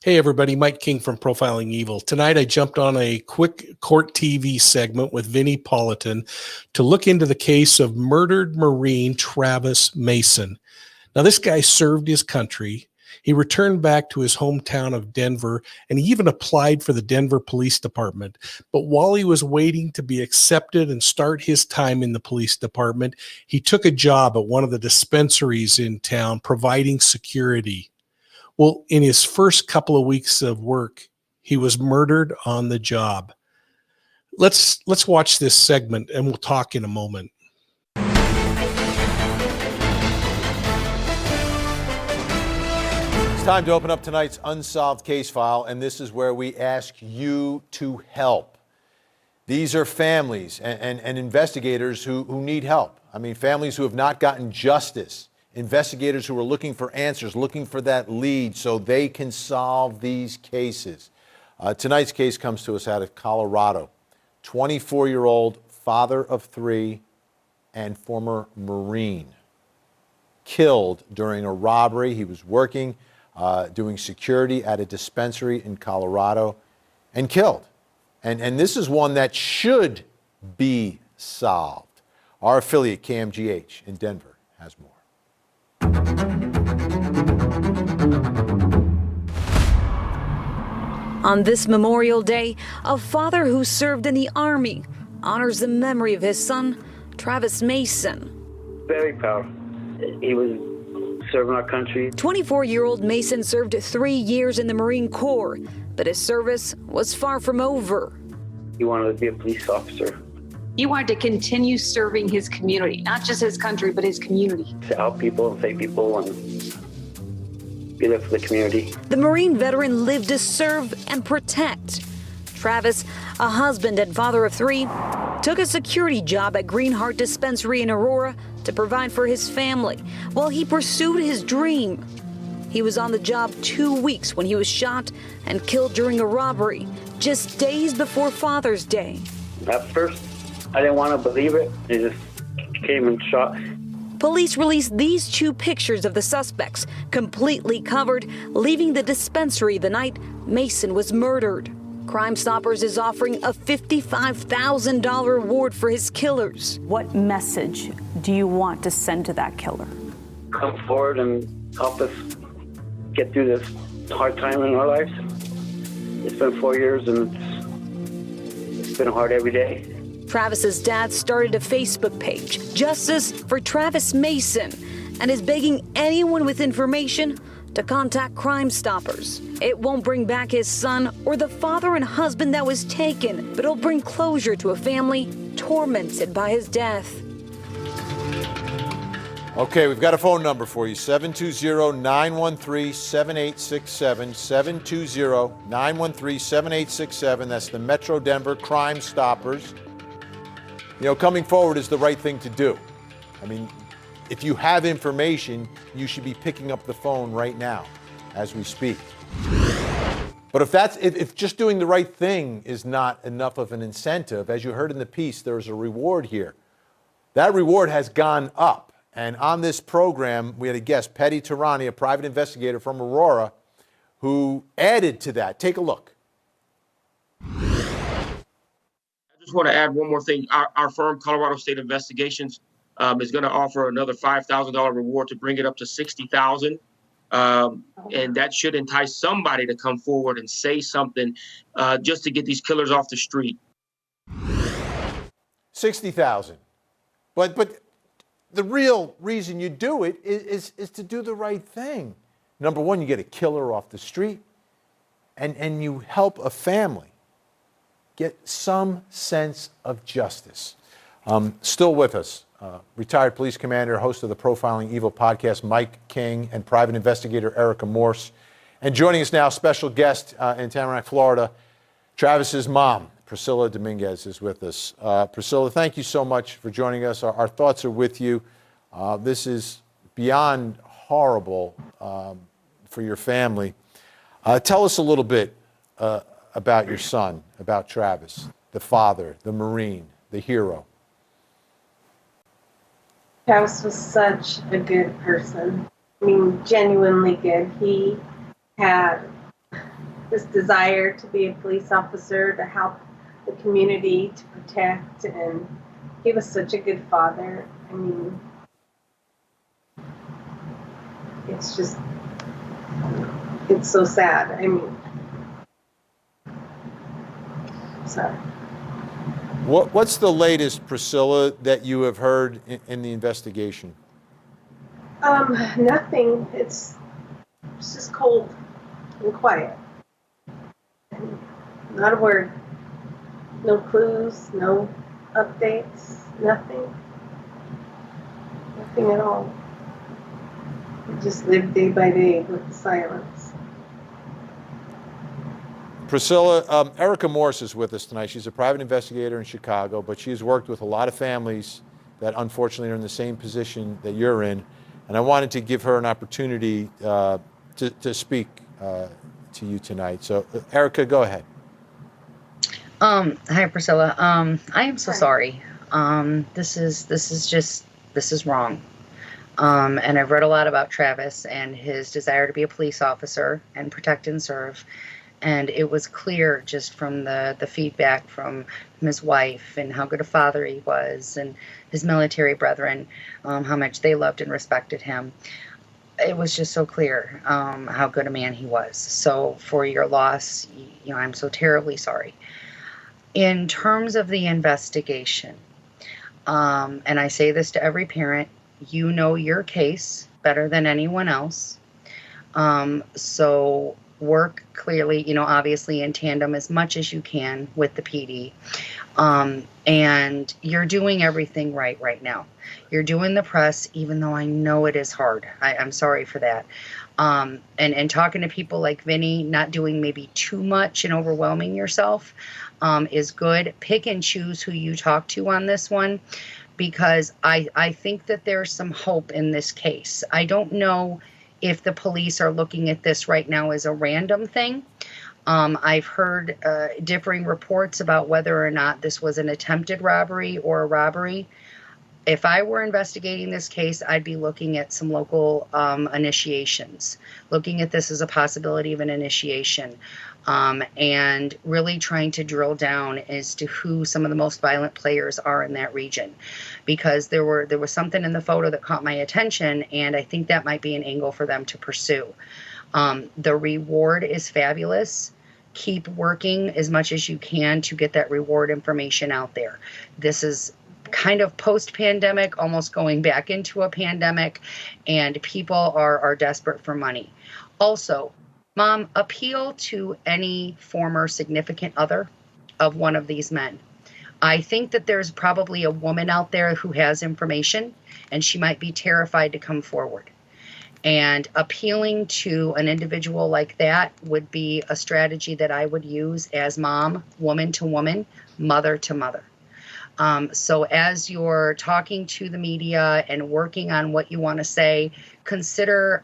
Hey everybody, Mike King from Profiling Evil. Tonight I jumped on a quick court TV segment with Vinnie Politan to look into the case of murdered Marine Travis Mason. Now this guy served his country. He returned back to his hometown of Denver, and he even applied for the Denver Police Department. But while he was waiting to be accepted and start his time in the police department, he took a job at one of the dispensaries in town providing security. Well, in his first couple of weeks of work, he was murdered on the job. Let's watch this segment and we'll talk in a moment. It's time to open up tonight's Unsolved Case file, and this is where we ask you to help. These are families and investigators who need help. I mean, families who have not gotten justice. Investigators who are looking for answers, looking for that lead so they can solve these cases. Tonight's case comes to us out of Colorado. 24-year-old father of three and former Marine killed during a robbery. He was working, doing security at a dispensary in Colorado and killed. And this is one that should be solved. Our affiliate, KMGH in Denver, has more. On this Memorial Day, a father who served in the Army honors the memory of his son, Travis Mason. Very proud. He was serving our country. 24-year-old Mason served 3 years in the Marine Corps, but his service was far from over. He wanted to be a police officer. He wanted to continue serving his community, not just his country, but his community. To help people and save people and be there for the community. The Marine veteran lived to serve and protect. Travis, a husband and father of three, took a security job at Greenheart Dispensary in Aurora to provide for his family while he pursued his dream. He was on the job 2 weeks when he was shot and killed during a robbery, just days before Father's Day. At first, I didn't want to believe it. He just came and shot. Police released these two pictures of the suspects, completely covered, leaving the dispensary the night Mason was murdered. Crime Stoppers is offering a $55,000 reward for his killers. What message do you want to send to that killer? Come forward and help us get through this hard time in our lives. It's been 4 years and it's been hard every day. Travis's dad started a Facebook page, Justice for Travis Mason, and is begging anyone with information to contact Crime Stoppers. It won't bring back his son or the father and husband that was taken, but it'll bring closure to a family tormented by his death. Okay, we've got a phone number for you, 720-913-7867, 720-913-7867. That's the Metro Denver Crime Stoppers. You know, coming forward is the right thing to do. I mean, if you have information, you should be picking up the phone right now as we speak. But if just doing the right thing is not enough of an incentive, as you heard in the piece, there's a reward here. That reward has gone up. And on this program, we had a guest, Petty Tarani, a private investigator from Aurora, who added to that. Take a look. I just want to add one more thing. Our firm, Colorado State Investigations, is going to offer another $5,000 reward to bring it up to $60,000. And that should entice somebody to come forward and say something just to get these killers off the street. $60,000. But the real reason you do it is to do the right thing. Number one, you get a killer off the street, and you help a family get some sense of justice. Still with us, retired police commander, host of the Profiling Evil podcast, Mike King, and private investigator Erica Morse. And joining us now, special guest in Tamarack, Florida, Travis's mom, Priscilla Dominguez, is with us. Priscilla, thank you so much for joining us. Our thoughts are with you. This is beyond horrible for your family. Tell us a little bit about your son, about Travis, the father, the Marine, the hero. Travis was such a good person. I mean, genuinely good. He had this desire to be a police officer, to help the community, to protect, and he was such a good father. I mean, it's just, it's so sad. I mean, sorry. What's the latest, Priscilla, that you have heard in the investigation? Nothing. It's just cold and quiet. And not a word. No clues, no updates, nothing. Nothing at all. We just live day by day with the silence. Priscilla, Erica Morse is with us tonight. She's a private investigator in Chicago, but she has worked with a lot of families that unfortunately are in the same position that you're in. And I wanted to give her an opportunity to speak to you tonight. So, Erica, go ahead. Hi, Priscilla. I am so sorry. This is wrong. And I've read a lot about Travis and his desire to be a police officer and protect and serve. And it was clear just from the feedback from his wife and how good a father he was and his military brethren, how much they loved and respected him. It was just so clear how good a man he was. So for your loss, I'm so terribly sorry. In terms of the investigation, and I say this to every parent, you know your case better than anyone else. So work clearly, obviously in tandem as much as you can with the PD. And you're doing everything right now. You're doing the press, even though I know it is hard. I'm sorry for that. And talking to people like Vinny, not doing maybe too much and overwhelming yourself is good. Pick and choose who you talk to on this one, because I think that there's some hope in this case. I don't know if the police are looking at this right now as a random thing. I've heard differing reports about whether or not this was an attempted robbery or a robbery. If I were investigating this case, I'd be looking at some local initiations, looking at this as a possibility of an initiation, and really trying to drill down as to who some of the most violent players are in that region. Because there was something in the photo that caught my attention, and I think that might be an angle for them to pursue. The reward is fabulous. Keep working as much as you can to get that reward information out there. This is kind of post-pandemic, almost going back into a pandemic, and people are desperate for money. Also, Mom, appeal to any former significant other of one of these men. I think that there's probably a woman out there who has information, and she might be terrified to come forward. And appealing to an individual like that would be a strategy that I would use as mom, woman to woman, mother to mother. So as you're talking to the media and working on what you want to say, consider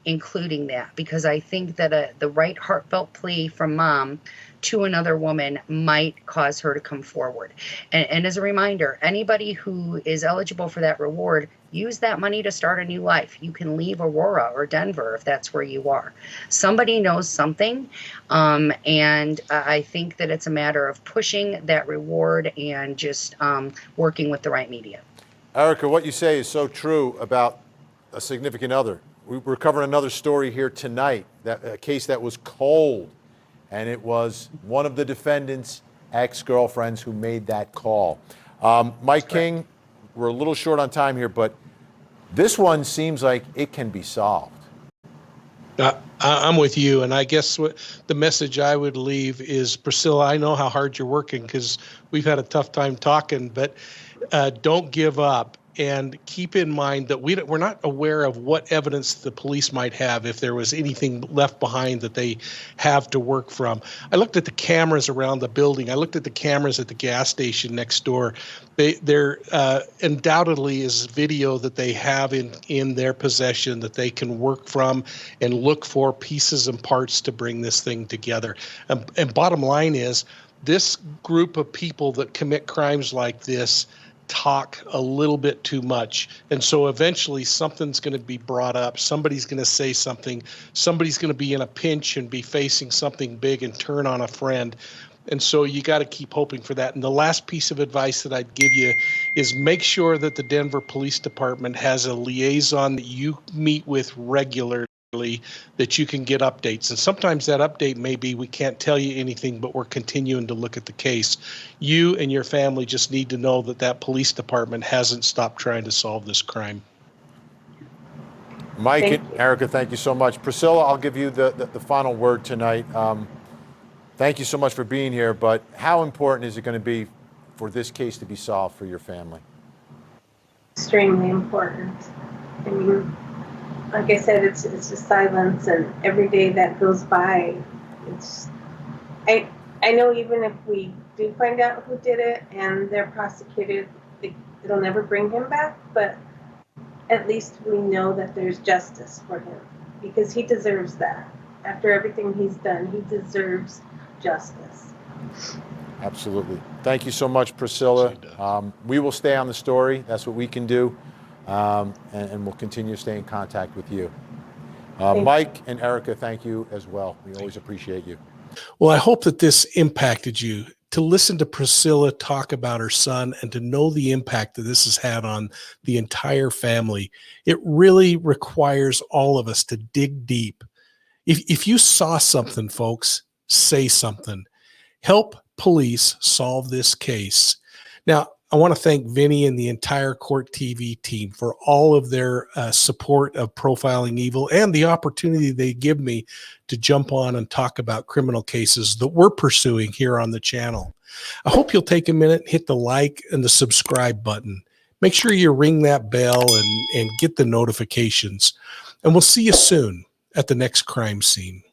including that, because I think that the right heartfelt plea from mom to another woman might cause her to come forward. And as a reminder, anybody who is eligible for that reward, use that money to start a new life. You can leave Aurora or Denver if that's where you are. Somebody knows something, and I think that it's a matter of pushing that reward and just working with the right media. Erica, what you say is so true about a significant other. We're covering another story here tonight, a case that was cold, and it was one of the defendant's ex-girlfriends who made that call. Mike King, we're a little short on time here, but this one seems like it can be solved. I'm with you, and I guess what the message I would leave is, Priscilla, I know how hard you're working because we've had a tough time talking, but don't give up. And keep in mind that we're not aware of what evidence the police might have, if there was anything left behind that they have to work from. I looked at the cameras around the building. I looked at the cameras at the gas station next door. There undoubtedly is video that they have in their possession that they can work from and look for pieces and parts to bring this thing together. And bottom line is, this group of people that commit crimes like this talk a little bit too much. And so eventually something's going to be brought up. Somebody's going to say something. Somebody's going to be in a pinch and be facing something big and turn on a friend. And so you got to keep hoping for that. And the last piece of advice that I'd give you is make sure that the Denver Police Department has a liaison that you meet with regularly, that you can get updates. And sometimes that update may be, we can't tell you anything, but we're continuing to look at the case. You and your family just need to know that that police department hasn't stopped trying to solve this crime. Mike Thank and you. Erica, thank you so much. Priscilla, I'll give you the final word tonight. Thank you so much for being here, but how important is it going to be for this case to be solved for your family? Extremely important. I mean, like I said, it's just silence, and every day that goes by, it's. I know even if we do find out who did it and they're prosecuted, it'll never bring him back. But at least we know that there's justice for him, because he deserves that. After everything he's done, he deserves justice. Absolutely. Thank you so much, Priscilla. We will stay on the story. That's what we can do. And we'll continue to stay in contact with you. Mike and Erica, thank you as well. We always appreciate you. Well, I hope that this impacted you to listen to Priscilla talk about her son and to know the impact that this has had on the entire family. It really requires all of us to dig deep. If you saw something, folks, say something. Help police solve this case. Now, I want to thank Vinny and the entire Court TV team for all of their support of Profiling Evil and the opportunity they give me to jump on and talk about criminal cases that we're pursuing here on the channel. I hope you'll take a minute, hit the like and the subscribe button. Make sure you ring that bell and get the notifications. And we'll see you soon at the next crime scene.